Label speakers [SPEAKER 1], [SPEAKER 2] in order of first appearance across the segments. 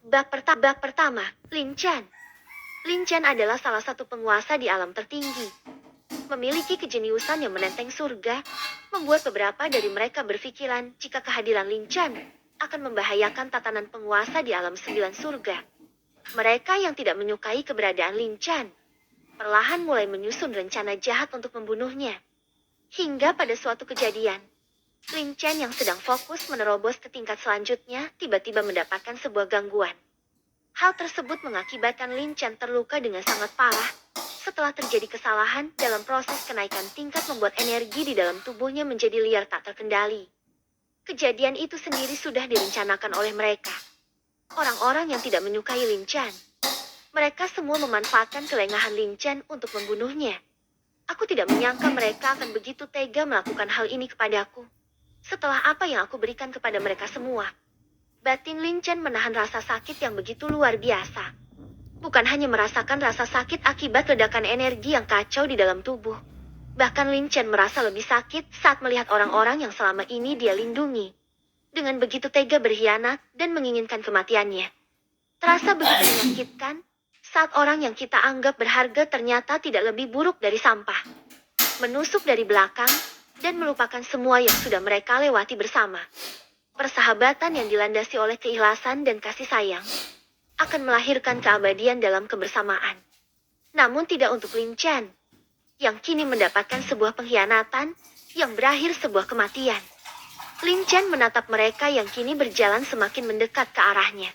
[SPEAKER 1] Bab pertama, Lin Chan. Lin Chan adalah salah satu penguasa di alam tertinggi. Memiliki kejeniusan yang menenteng surga, membuat beberapa dari mereka berpikiran jika kehadiran Lin Chan akan membahayakan tatanan penguasa di alam sembilan surga. Mereka yang tidak menyukai keberadaan Lin Chan perlahan mulai menyusun rencana jahat untuk membunuhnya. Hingga pada suatu kejadian, Lin Chan yang sedang fokus menerobos ke tingkat selanjutnya tiba-tiba mendapatkan sebuah gangguan. Hal tersebut mengakibatkan Lin Chan terluka dengan sangat parah. Setelah terjadi kesalahan dalam proses kenaikan tingkat membuat energi di dalam tubuhnya menjadi liar tak terkendali. Kejadian itu sendiri sudah direncanakan oleh mereka. Orang-orang yang tidak menyukai Lin Chan. Mereka semua memanfaatkan kelengahan Lin Chan untuk membunuhnya. Aku tidak menyangka mereka akan begitu tega melakukan hal ini kepadaku. Setelah apa yang aku berikan kepada mereka semua. Batin Lin Chan menahan rasa sakit yang begitu luar biasa. Bukan hanya merasakan rasa sakit akibat ledakan energi yang kacau di dalam tubuh. Bahkan Lin Chan merasa lebih sakit saat melihat orang-orang yang selama ini dia lindungi. Dengan begitu tega berkhianat dan menginginkan kematiannya. Terasa begitu menyakitkan saat orang yang kita anggap berharga ternyata tidak lebih buruk dari sampah. Menusuk dari belakang dan melupakan semua yang sudah mereka lewati bersama. Persahabatan yang dilandasi oleh keikhlasan dan kasih sayang akan melahirkan keabadian dalam kebersamaan. Namun tidak untuk Lin Chan, yang kini mendapatkan sebuah pengkhianatan yang berakhir sebuah kematian. Lin Chan menatap mereka yang kini berjalan semakin mendekat ke arahnya.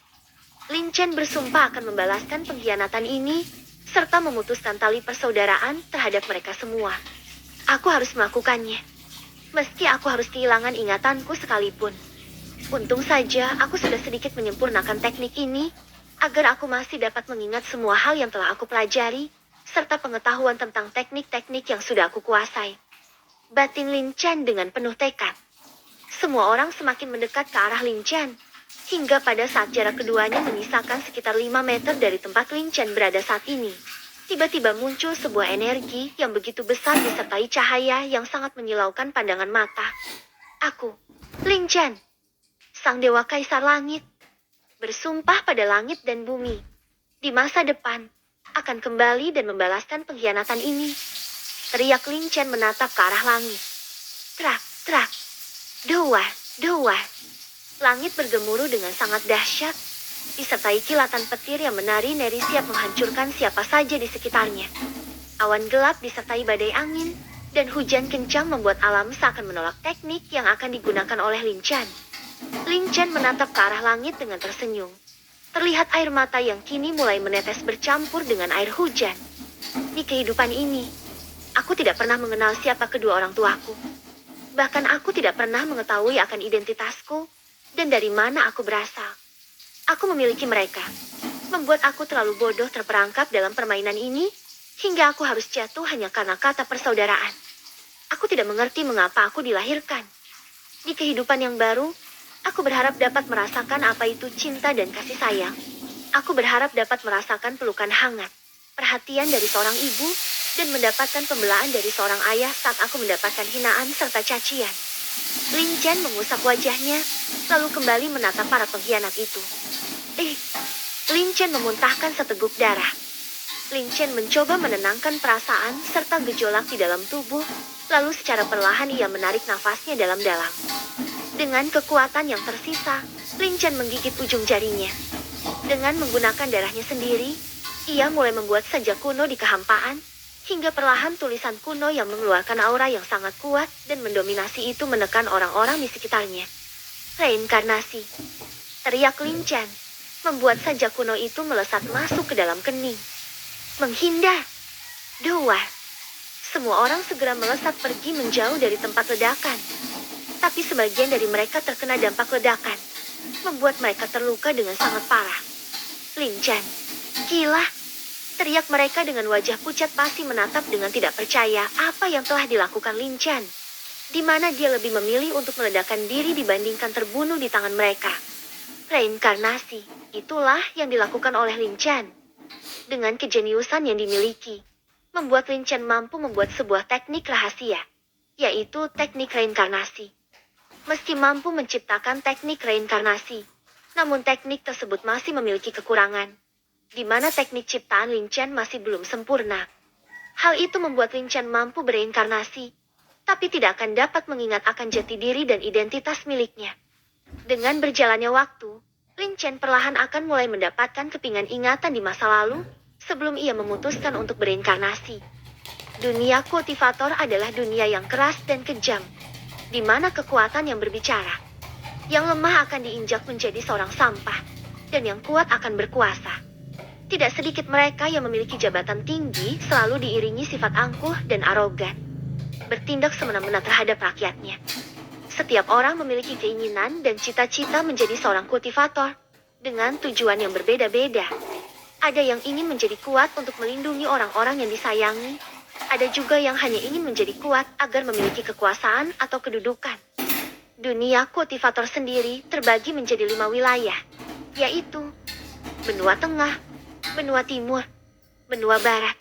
[SPEAKER 1] Lin Chan bersumpah akan membalaskan pengkhianatan ini, serta memutuskan tali persaudaraan terhadap mereka semua. Aku harus melakukannya. Meski aku harus kehilangan ingatanku sekalipun. Untung saja aku sudah sedikit menyempurnakan teknik ini, agar aku masih dapat mengingat semua hal yang telah aku pelajari, serta pengetahuan tentang teknik-teknik yang sudah aku kuasai. Batin Lin Chan dengan penuh tekad. Semua orang semakin mendekat ke arah Lin Chan, hingga pada saat jarak keduanya menyisakan sekitar 5 meter dari tempat Lin Chan berada saat ini. Tiba-tiba muncul sebuah energi yang begitu besar disertai cahaya yang sangat menyilaukan pandangan mata. Aku, Lin Chan, sang dewa kaisar langit, bersumpah pada langit dan bumi, di masa depan, akan kembali dan membalaskan pengkhianatan ini. Teriak Lin Chan menatap ke arah langit. Trak, trak, doa, doa. Langit bergemuruh dengan sangat dahsyat, disertai kilatan petir yang menari-nari siap menghancurkan siapa saja di sekitarnya. Awan gelap disertai badai angin, dan hujan kencang membuat alam seakan menolak teknik yang akan digunakan oleh Lin Chan. Lin Chan menatap ke arah langit dengan tersenyum. Terlihat air mata yang kini mulai menetes bercampur dengan air hujan. Di kehidupan ini, aku tidak pernah mengenal siapa kedua orang tuaku. Bahkan aku tidak pernah mengetahui akan identitasku, dan dari mana aku berasal. Aku memiliki mereka, membuat aku terlalu bodoh terperangkap dalam permainan ini, hingga aku harus jatuh hanya karena kata persaudaraan. Aku tidak mengerti mengapa aku dilahirkan. Di kehidupan yang baru, aku berharap dapat merasakan apa itu cinta dan kasih sayang. Aku berharap dapat merasakan pelukan hangat, perhatian dari seorang ibu, dan mendapatkan pembelaan dari seorang ayah saat aku mendapatkan hinaan serta cacian. Lin Chan mengusap wajahnya, lalu kembali menatap para pengkhianat itu. Lin Chan memuntahkan seteguk darah. Lin Chan mencoba menenangkan perasaan serta gejolak di dalam tubuh, lalu secara perlahan ia menarik nafasnya dalam-dalam. Dengan kekuatan yang tersisa, Lin Chan menggigit ujung jarinya. Dengan menggunakan darahnya sendiri, ia mulai membuat sajak kuno di kehampaan, hingga perlahan tulisan kuno yang mengeluarkan aura yang sangat kuat dan mendominasi itu menekan orang-orang di sekitarnya. Reinkarnasi. Teriak Lin Chan, membuat sajak kuno itu melesat masuk ke dalam kening. Menghindar. Doa. Semua orang segera melesat pergi menjauh dari tempat ledakan. Tapi sebagian dari mereka terkena dampak ledakan, membuat mereka terluka dengan sangat parah. Lin Chan, gila. Teriak mereka dengan wajah pucat pasti menatap dengan tidak percaya apa yang telah dilakukan Lin Chan. Di mana dia lebih memilih untuk meledakkan diri dibandingkan terbunuh di tangan mereka. Reinkarnasi, itulah yang dilakukan oleh Lin Chan. Dengan kejeniusan yang dimiliki, membuat Lin Chan mampu membuat sebuah teknik rahasia, yaitu teknik reinkarnasi. Meski mampu menciptakan teknik reinkarnasi, Namun teknik tersebut masih memiliki kekurangan, di mana teknik ciptaan Lin Chen masih belum sempurna. Hal itu membuat Lin Chen mampu bereinkarnasi, tapi tidak akan dapat mengingat akan jati diri dan identitas miliknya. Dengan berjalannya waktu, Lin Chen perlahan akan mulai mendapatkan kepingan ingatan di masa lalu, sebelum ia memutuskan untuk bereinkarnasi. Dunia kultivator adalah dunia yang keras dan kejam, di mana kekuatan yang berbicara. Yang lemah akan diinjak menjadi seorang sampah, dan yang kuat akan berkuasa. Tidak sedikit mereka yang memiliki jabatan tinggi selalu diiringi sifat angkuh dan arogan, bertindak semena-mena terhadap rakyatnya. Setiap orang memiliki keinginan dan cita-cita menjadi seorang kultivator, dengan tujuan yang berbeda-beda. Ada yang ingin menjadi kuat untuk melindungi orang-orang yang disayangi, ada juga yang hanya ingin menjadi kuat agar memiliki kekuasaan atau kedudukan. Dunia kultivator sendiri terbagi menjadi 5 wilayah, yaitu benua tengah, benua timur, benua barat,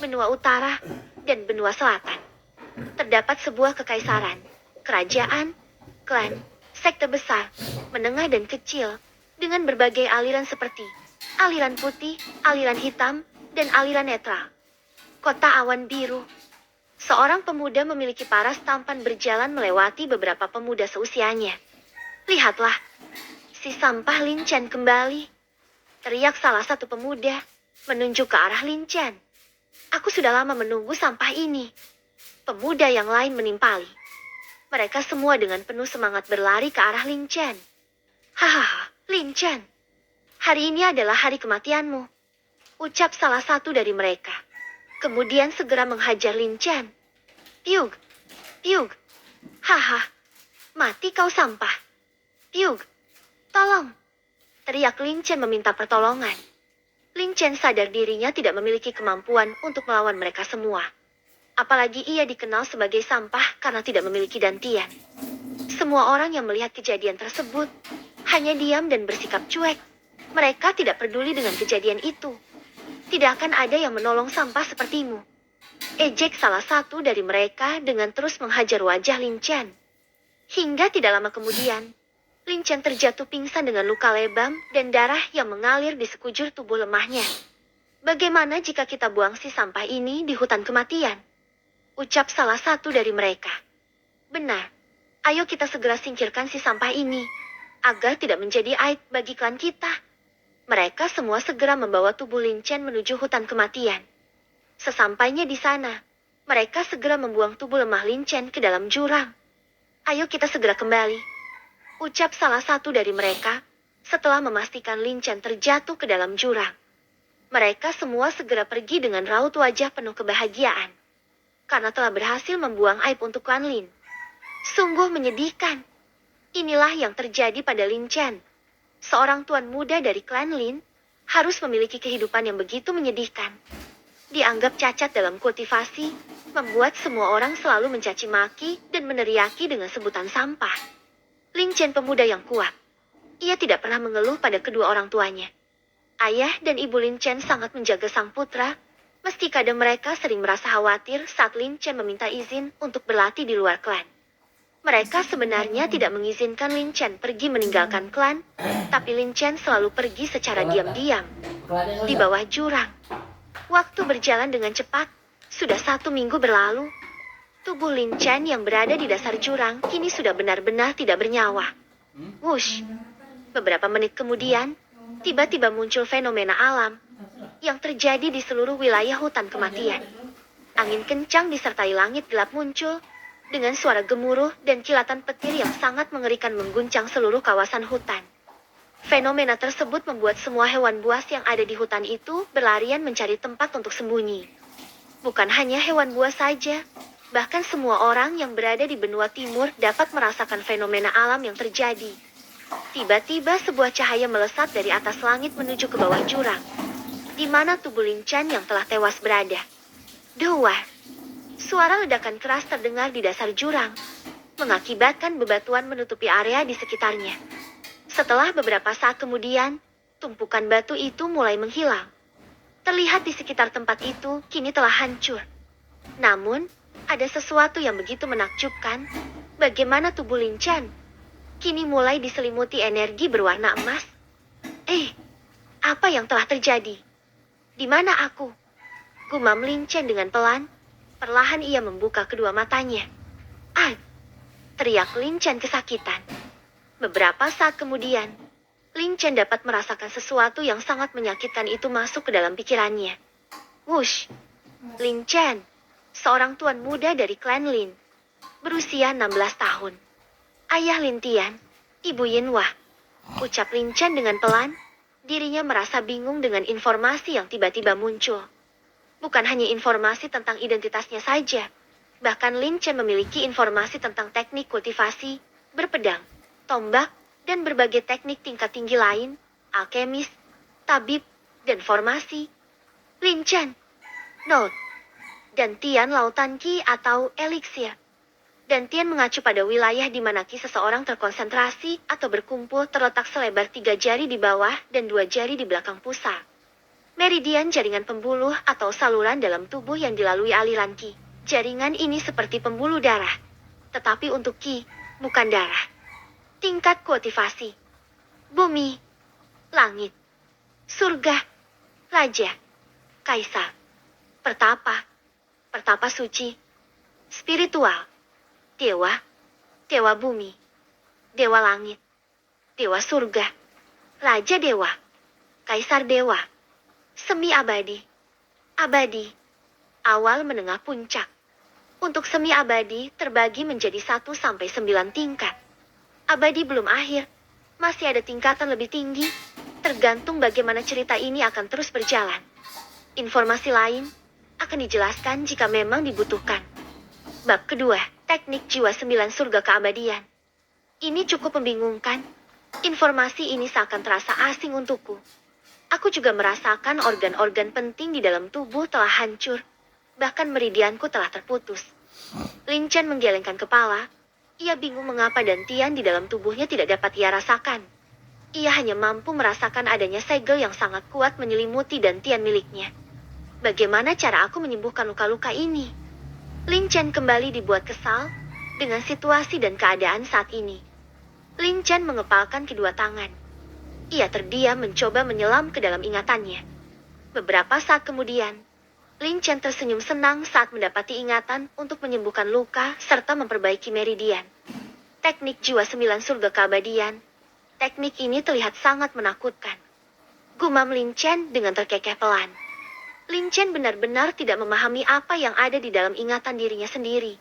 [SPEAKER 1] benua utara, dan benua selatan. Terdapat sebuah kekaisaran, kerajaan, klan, sekte besar, menengah dan kecil, dengan berbagai aliran seperti aliran putih, aliran hitam, dan aliran netral. Kota awan biru. Seorang pemuda memiliki paras tampan berjalan melewati beberapa pemuda seusianya. Lihatlah, si sampah Lin Chen kembali. Teriak salah satu pemuda, menunjuk ke arah Lin Chen. Aku sudah lama menunggu sampah ini. Pemuda yang lain menimpali. Mereka semua dengan penuh semangat berlari ke arah Lin Chen. Hahaha, Lin Chen. Hari ini adalah hari kematianmu, ucap salah satu dari mereka. Kemudian segera menghajar Lin Chen. Piug, piug, haha, mati kau sampah. Piug, tolong. Teriak Lin Chen meminta pertolongan. Lin Chen sadar dirinya tidak memiliki kemampuan untuk melawan mereka semua. Apalagi ia dikenal sebagai sampah karena tidak memiliki dantian. Semua orang yang melihat kejadian tersebut hanya diam dan bersikap cuek. Mereka tidak peduli dengan kejadian itu. Tidak akan ada yang menolong sampah sepertimu. Ejek salah satu dari mereka dengan terus menghajar wajah Lin Chen. Hingga tidak lama kemudian, Lin Chen terjatuh pingsan dengan luka lebam dan darah yang mengalir di sekujur tubuh lemahnya. Bagaimana jika kita buang si sampah ini di hutan kematian? Ucap salah satu dari mereka. Benar, ayo kita segera singkirkan si sampah ini, agar tidak menjadi aib bagi klan kita. Mereka semua segera membawa tubuh Lin Chen menuju hutan kematian. Sesampainya di sana, mereka segera membuang tubuh lemah Lin Chen ke dalam jurang. Ayo kita segera kembali, ucap salah satu dari mereka, setelah memastikan Lin Chen terjatuh ke dalam jurang. Mereka semua segera pergi dengan raut wajah penuh kebahagiaan, karena telah berhasil membuang aib untuk klan Lin. Sungguh menyedihkan. Inilah yang terjadi pada Lin Chen. Seorang tuan muda dari klan Lin harus memiliki kehidupan yang begitu menyedihkan. Dianggap cacat dalam kultivasi, membuat semua orang selalu mencaci maki dan meneriaki dengan sebutan sampah. Lin Chen pemuda yang kuat. Ia tidak pernah mengeluh pada kedua orang tuanya. Ayah dan ibu Lin Chen sangat menjaga sang putra, meski kadang mereka sering merasa khawatir saat Lin Chen meminta izin untuk berlatih di luar klan. Mereka sebenarnya tidak mengizinkan Lin Chen pergi meninggalkan klan, tapi Lin Chen selalu pergi secara diam-diam, di bawah jurang. Waktu berjalan dengan cepat, sudah 1 minggu berlalu. Tubuh Lin Chen yang berada di dasar jurang kini sudah benar-benar tidak bernyawa. Wush! Beberapa menit kemudian, tiba-tiba muncul fenomena alam yang terjadi di seluruh wilayah hutan kematian. Angin kencang disertai langit gelap muncul, dengan suara gemuruh dan kilatan petir yang sangat mengerikan mengguncang seluruh kawasan hutan. Fenomena tersebut membuat semua hewan buas yang ada di hutan itu berlarian mencari tempat untuk sembunyi. Bukan hanya hewan buas saja, bahkan semua orang yang berada di benua timur dapat merasakan fenomena alam yang terjadi. Tiba-tiba sebuah cahaya melesat dari atas langit menuju ke bawah jurang, di mana tubuh Lin Chen yang telah tewas berada. Dua. Suara ledakan keras terdengar di dasar jurang, mengakibatkan bebatuan menutupi area di sekitarnya. Setelah beberapa saat kemudian, tumpukan batu itu mulai menghilang. Terlihat di sekitar tempat itu kini telah hancur. Namun, ada sesuatu yang begitu menakjubkan. Bagaimana tubuh Lin Chen? kini mulai diselimuti energi berwarna emas. Apa yang telah terjadi? Di mana aku? Gumam Lin Chen dengan pelan. Perlahan ia membuka kedua matanya. Teriak Lin Chen kesakitan. Beberapa saat kemudian, Lin Chen dapat merasakan sesuatu yang sangat menyakitkan itu masuk ke dalam pikirannya. Wush! Lin Chen, seorang tuan muda dari klan Lin, berusia 16 tahun. Ayah Lin Tian, Ibu Yin Wah. Ucap Lin Chen dengan pelan, dirinya merasa bingung dengan informasi yang tiba-tiba muncul. Bukan hanya informasi tentang identitasnya saja, bahkan Lin Chen memiliki informasi tentang teknik kultivasi, berpedang, tombak, dan berbagai teknik tingkat tinggi lain, alkemis, tabib, dan formasi. Lin Chen, Note, dan Tian Lautan Qi atau eliksir. Dan Tian mengacu pada wilayah di mana Qi seseorang terkonsentrasi atau berkumpul terletak selebar 3 jari di bawah dan 2 jari di belakang pusat. Meridian jaringan pembuluh atau saluran dalam tubuh yang dilalui aliran Qi. Jaringan ini seperti pembuluh darah. Tetapi untuk Qi, bukan darah. Tingkat kultivasi. Bumi. Langit. Surga. Raja. Kaisar. Pertapa. Pertapa suci. Spiritual. Dewa. Dewa bumi. Dewa langit. Dewa surga. Raja dewa. Kaisar dewa. Semi abadi. Abadi. Awal menengah puncak. Untuk semi abadi terbagi menjadi 1 sampai 9 tingkat. Abadi belum akhir. Masih ada tingkatan lebih tinggi. Tergantung bagaimana cerita ini akan terus berjalan. Informasi lain akan dijelaskan jika memang dibutuhkan. Bab kedua, teknik jiwa 9 surga keabadian. Ini cukup membingungkan. Informasi ini seakan terasa asing untukku. Aku juga merasakan organ-organ penting di dalam tubuh telah hancur. Bahkan meridianku telah terputus. Lin Chen menggelengkan kepala. Ia bingung mengapa dantian di dalam tubuhnya tidak dapat ia rasakan. Ia hanya mampu merasakan adanya segel yang sangat kuat menyelimuti dantian miliknya. Bagaimana cara aku menyembuhkan luka-luka ini? Lin Chen kembali dibuat kesal dengan situasi dan keadaan saat ini. Lin Chen mengepalkan kedua tangan. Ia terdiam mencoba menyelam ke dalam ingatannya. Beberapa saat kemudian, Lin Chen tersenyum senang saat mendapati ingatan untuk menyembuhkan luka serta memperbaiki meridian. Teknik jiwa 9 surga keabadian. Teknik ini terlihat sangat menakutkan. Gumam Lin Chen dengan terkekeh pelan. Lin Chen benar-benar tidak memahami apa yang ada di dalam ingatan dirinya sendiri.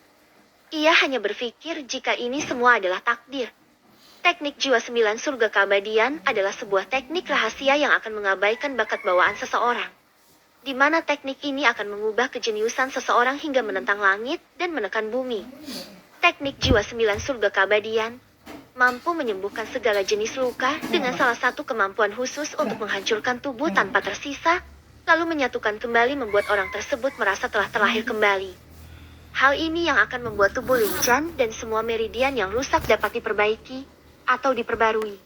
[SPEAKER 1] Ia hanya berpikir jika ini semua adalah takdir. Teknik jiwa 9 surga keabadian adalah sebuah teknik rahasia yang akan mengabaikan bakat bawaan seseorang. Di mana teknik ini akan mengubah kejeniusan seseorang hingga menentang langit dan menekan bumi. Teknik jiwa 9 surga keabadian mampu menyembuhkan segala jenis luka dengan salah satu kemampuan khusus untuk menghancurkan tubuh tanpa tersisa, lalu menyatukan kembali membuat orang tersebut merasa telah terlahir kembali. Hal ini yang akan membuat tubuh Lin Chen dan semua meridian yang rusak dapat diperbaiki atau diperbarui.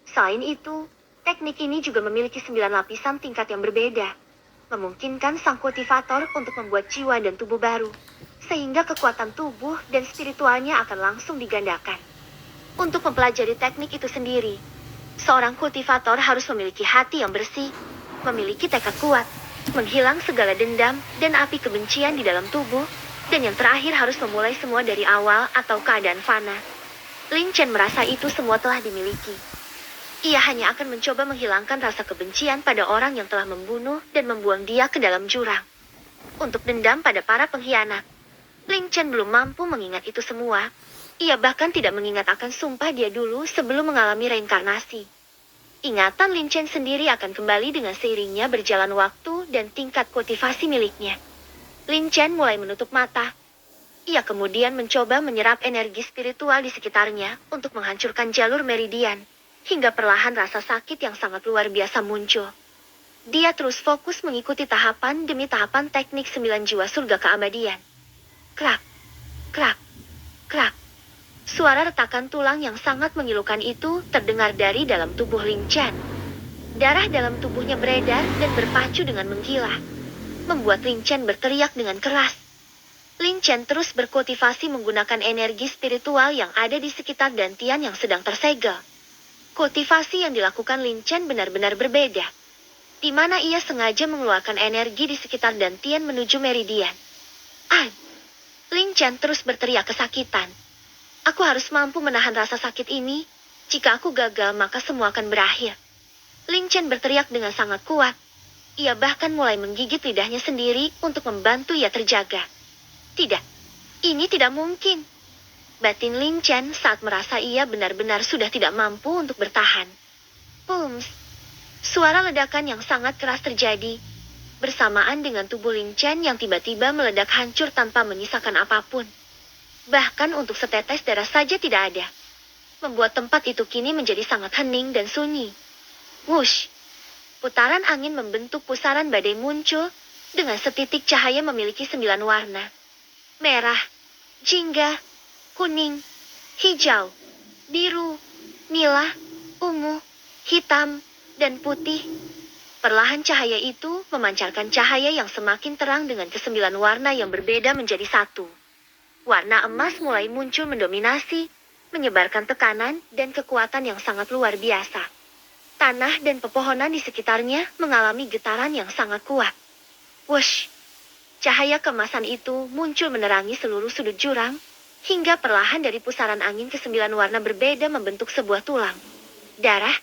[SPEAKER 1] Selain itu, teknik ini juga memiliki 9 lapisan tingkat yang berbeda, memungkinkan sang kultivator untuk membuat jiwa dan tubuh baru, sehingga kekuatan tubuh dan spiritualnya akan langsung digandakan. Untuk mempelajari teknik itu sendiri, seorang kultivator harus memiliki hati yang bersih, memiliki tekad kuat, menghilang segala dendam dan api kebencian di dalam tubuh, dan yang terakhir harus memulai semua dari awal atau keadaan fana. Lin Chen merasa itu semua telah dimiliki. Ia hanya akan mencoba menghilangkan rasa kebencian pada orang yang telah membunuh dan membuang dia ke dalam jurang. Untuk dendam pada para pengkhianat, Lin Chen belum mampu mengingat itu semua. Ia bahkan tidak mengingat akan sumpah dia dulu sebelum mengalami reinkarnasi. Ingatan Lin Chen sendiri akan kembali dengan seiringnya berjalan waktu dan tingkat kultivasi miliknya. Lin Chen mulai menutup mata. Ia kemudian mencoba menyerap energi spiritual di sekitarnya untuk menghancurkan jalur meridian, hingga perlahan rasa sakit yang sangat luar biasa muncul. Dia terus fokus mengikuti tahapan demi tahapan teknik 9 jiwa surga keabadian. Krak, krak, krak. Suara retakan tulang yang sangat memilukan itu terdengar dari dalam tubuh Lin Chen. Darah dalam tubuhnya beredar dan berpacu dengan menggila, membuat Lin Chen berteriak dengan keras. Lin Chen terus berkultivasi menggunakan energi spiritual yang ada di sekitar dantian yang sedang tersegel. Kultivasi yang dilakukan Lin Chen benar-benar berbeda, di mana ia sengaja mengeluarkan energi di sekitar dantian menuju meridian. Ah! Lin Chen terus berteriak kesakitan. Aku harus mampu menahan rasa sakit ini. Jika aku gagal maka semua akan berakhir. Lin Chen berteriak dengan sangat kuat. Ia bahkan mulai menggigit lidahnya sendiri untuk membantu ia terjaga. Tidak, ini tidak mungkin. Batin Lin Chen saat merasa ia benar-benar sudah tidak mampu untuk bertahan. Pums! Suara ledakan yang sangat keras terjadi, bersamaan dengan tubuh Lin Chen yang tiba-tiba meledak hancur tanpa menyisakan apapun. Bahkan untuk setetes darah saja tidak ada. Membuat tempat itu kini menjadi sangat hening dan sunyi. Wush! Putaran angin membentuk pusaran badai muncul, dengan setitik cahaya memiliki 9 warna. Merah, jingga, kuning, hijau, biru, nila, ungu, hitam, dan putih. Perlahan cahaya itu memancarkan cahaya yang semakin terang dengan ke-9 warna yang berbeda menjadi satu. Warna emas mulai muncul mendominasi, menyebarkan tekanan dan kekuatan yang sangat luar biasa. Tanah dan pepohonan di sekitarnya mengalami getaran yang sangat kuat. Wush! Cahaya keemasan itu muncul menerangi seluruh sudut jurang, hingga perlahan dari pusaran angin ke-9 warna berbeda membentuk sebuah tulang. Darah,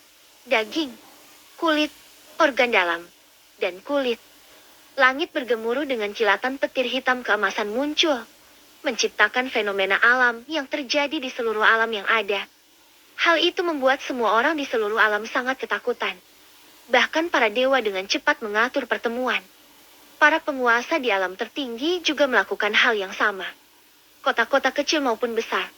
[SPEAKER 1] daging, kulit, organ dalam, dan kulit. Langit bergemuruh dengan kilatan petir hitam keemasan muncul, menciptakan fenomena alam yang terjadi di seluruh alam yang ada. Hal itu membuat semua orang di seluruh alam sangat ketakutan. Bahkan para dewa dengan cepat mengatur pertemuan. Para penguasa di alam tertinggi juga melakukan hal yang sama. Kota-kota kecil maupun besar,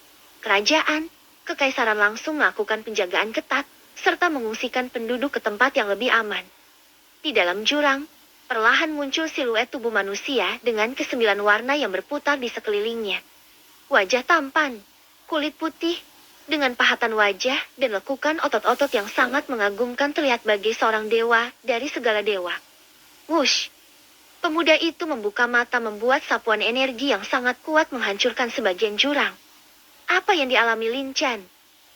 [SPEAKER 1] kerajaan, kekaisaran langsung melakukan penjagaan ketat, serta mengungsikan penduduk ke tempat yang lebih aman. Di dalam jurang, perlahan muncul siluet tubuh manusia dengan ke-9 warna yang berputar di sekelilingnya. Wajah tampan, kulit putih, dengan pahatan wajah dan lekukan otot-otot yang sangat mengagumkan terlihat bagai seorang dewa dari segala dewa. Wush! Pemuda itu membuka mata membuat sapuan energi yang sangat kuat menghancurkan sebagian jurang. Apa yang dialami Lin Chen?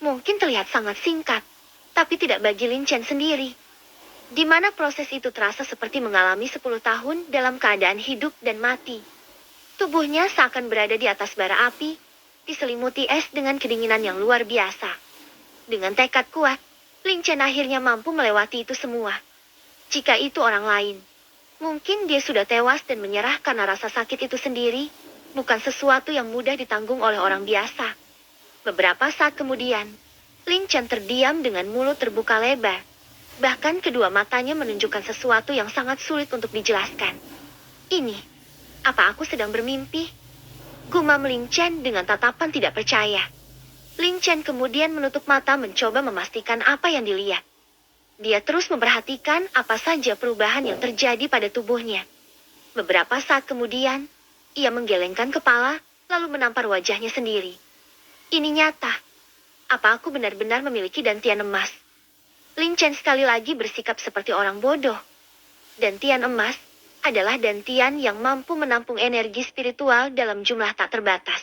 [SPEAKER 1] Mungkin terlihat sangat singkat, tapi tidak bagi Lin Chen sendiri. Di mana proses itu terasa seperti mengalami 10 tahun dalam keadaan hidup dan mati. Tubuhnya seakan berada di atas bara api, diselimuti es dengan kedinginan yang luar biasa. Dengan tekad kuat, Lin Chen akhirnya mampu melewati itu semua. Jika itu orang lain, mungkin dia sudah tewas dan menyerah karena rasa sakit itu sendiri, bukan sesuatu yang mudah ditanggung oleh orang biasa. Beberapa saat kemudian, Lin Chen terdiam dengan mulut terbuka lebar. Bahkan kedua matanya menunjukkan sesuatu yang sangat sulit untuk dijelaskan. Ini, apa aku sedang bermimpi? Gumam Lin Chen dengan tatapan tidak percaya. Lin Chen kemudian menutup mata mencoba memastikan apa yang dilihat. Dia terus memperhatikan apa saja perubahan yang terjadi pada tubuhnya. Beberapa saat kemudian, ia menggelengkan kepala, lalu menampar wajahnya sendiri. Ini nyata. Apa aku benar-benar memiliki dantian emas? Lin Chen sekali lagi bersikap seperti orang bodoh. Dantian emas adalah dantian yang mampu menampung energi spiritual dalam jumlah tak terbatas.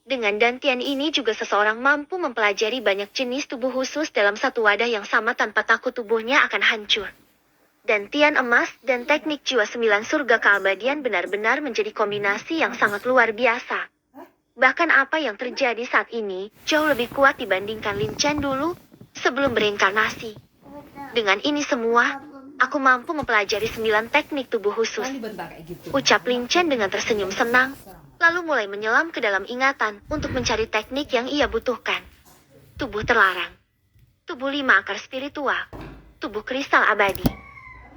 [SPEAKER 1] Dengan dantian ini juga seseorang mampu mempelajari banyak jenis tubuh khusus dalam satu wadah yang sama tanpa takut tubuhnya akan hancur. Dantian emas dan teknik jiwa 9 surga keabadian benar-benar menjadi kombinasi yang sangat luar biasa. Bahkan apa yang terjadi saat ini jauh lebih kuat dibandingkan Lin Chen dulu sebelum bereinkarnasi. Dengan ini semua, aku mampu mempelajari 9 teknik tubuh khusus. Ucap Lin Chen dengan tersenyum senang, lalu mulai menyelam ke dalam ingatan untuk mencari teknik yang ia butuhkan. Tubuh terlarang. Tubuh 5 akar spiritual. Tubuh kristal abadi.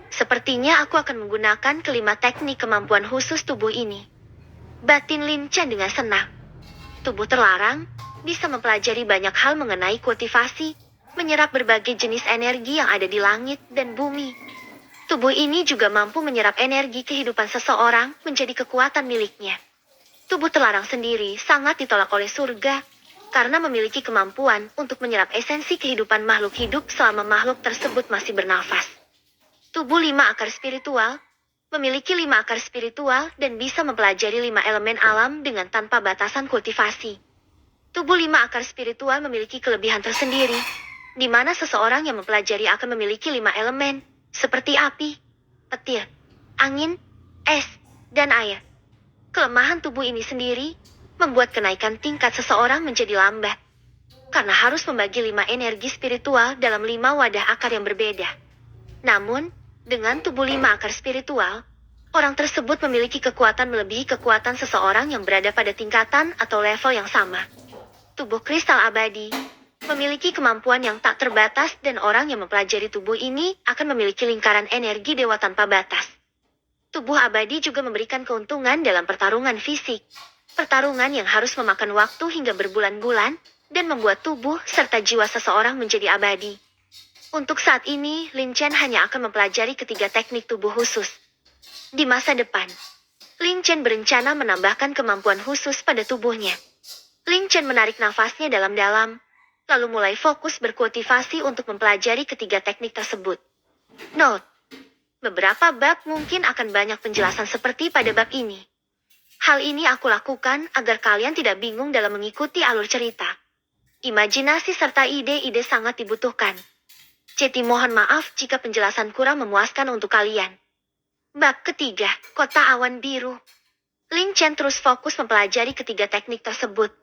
[SPEAKER 1] Sepertinya aku akan menggunakan kelima teknik kemampuan khusus tubuh ini. Batin Lin Chen dengan senang. Tubuh terlarang bisa mempelajari banyak hal mengenai kultivasi, menyerap berbagai jenis energi yang ada di langit dan bumi. Tubuh ini juga mampu menyerap energi kehidupan seseorang menjadi kekuatan miliknya. Tubuh terlarang sendiri sangat ditolak oleh surga, karena memiliki kemampuan untuk menyerap esensi kehidupan makhluk hidup selama makhluk tersebut masih bernafas. Tubuh 5 akar spiritual memiliki 5 akar spiritual dan bisa mempelajari 5 elemen alam dengan tanpa batasan kultivasi. Tubuh 5 akar spiritual memiliki kelebihan tersendiri, di mana seseorang yang mempelajari akan memiliki 5 elemen, seperti api, petir, angin, es, dan air. Kelemahan tubuh ini sendiri membuat kenaikan tingkat seseorang menjadi lambat, karena harus membagi 5 energi spiritual dalam 5 wadah akar yang berbeda. Namun, dengan tubuh 5 akar spiritual, orang tersebut memiliki kekuatan melebihi kekuatan seseorang yang berada pada tingkatan atau level yang sama. Tubuh kristal abadi memiliki kemampuan yang tak terbatas dan orang yang mempelajari tubuh ini akan memiliki lingkaran energi dewa tanpa batas. Tubuh abadi juga memberikan keuntungan dalam pertarungan fisik. Pertarungan yang harus memakan waktu hingga berbulan-bulan dan membuat tubuh serta jiwa seseorang menjadi abadi. Untuk saat ini, Lin Chen hanya akan mempelajari ketiga teknik tubuh khusus. Di masa depan, Lin Chen berencana menambahkan kemampuan khusus pada tubuhnya. Lin Chen menarik nafasnya dalam-dalam, lalu mulai fokus berkultivasi untuk mempelajari ketiga teknik tersebut. Note: beberapa bab mungkin akan banyak penjelasan seperti pada bab ini. Hal ini aku lakukan agar kalian tidak bingung dalam mengikuti alur cerita. Imajinasi serta ide-ide sangat dibutuhkan. Jadi mohon maaf jika penjelasan kurang memuaskan untuk kalian. Bab ketiga, Kota Awan Biru. Lin Chen terus fokus mempelajari ketiga teknik tersebut.